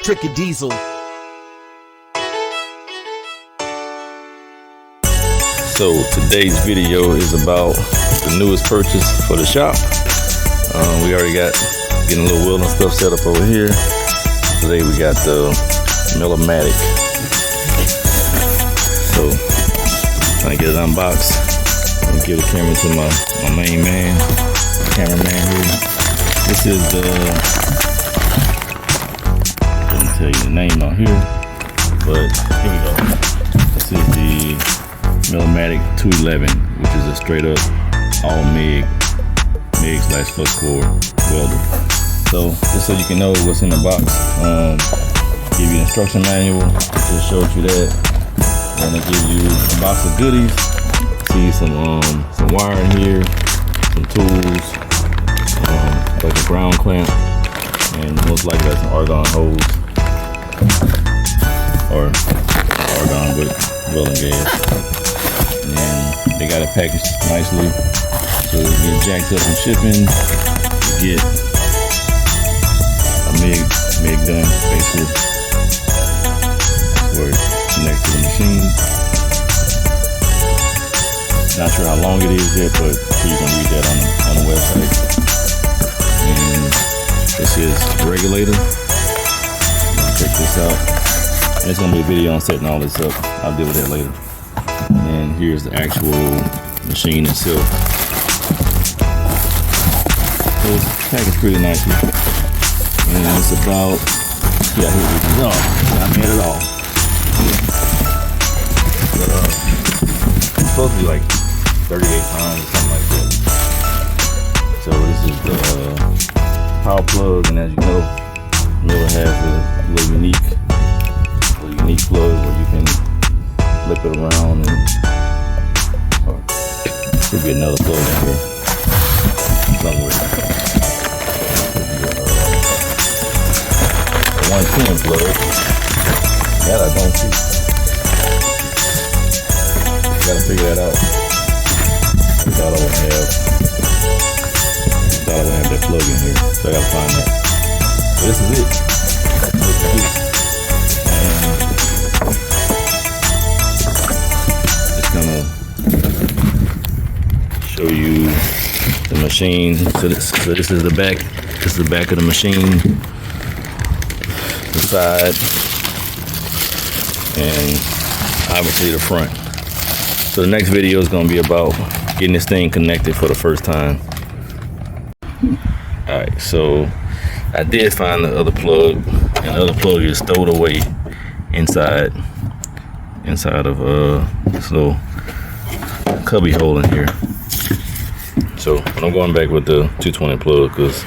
Tricky Diesel. So today's video is about the newest purchase for the shop. We already getting a little welding stuff set up over here. Today we got the Millermatic. So trying to get it unboxed. I'm gonna give the camera to my main man, cameraman here. This is the, I didn't tell you the name on here, but here we go. This is the Millermatic 211, which is a straight up all MIG/Flux Core Welder. So just so you can know what's in the box, give you an instruction manual, just showed you that. And they give you a box of goodies. See some wire in here, some tools, like a ground clamp, and most likely that's an argon hose, or argon with welding gas. And they got it packaged nicely, so you get jacked up in shipping, you get a MIG done, basically, where it connects to the machine. Not sure how long it is yet, but you can read that on the website. And this is the regulator. Check this out. And it's gonna be a video on setting all this up. I'll deal with that later. And here's the actual machine itself. So it's packaged pretty nicely. And it's about, yeah, here we go. I made it all. But, it's supposed to be like 38 pounds or something like that. So this is the power plug, and as you know, Miller has a little unique plug where you can flip it around, and should be another plug in here somewhere. The 110 plug. That I don't see. Gotta figure that out. I thought I would have that plug in here, so I gotta find that. But this is it. And it's gonna show you the machine. So this is the back. This is the back of the machine, the side, and obviously the front. So the next video is gonna be about getting this thing connected for the first time. Alright, so I did find the other plug, and the other plug is stowed away inside of this little cubby hole in here. So I'm going back with the 220 plug because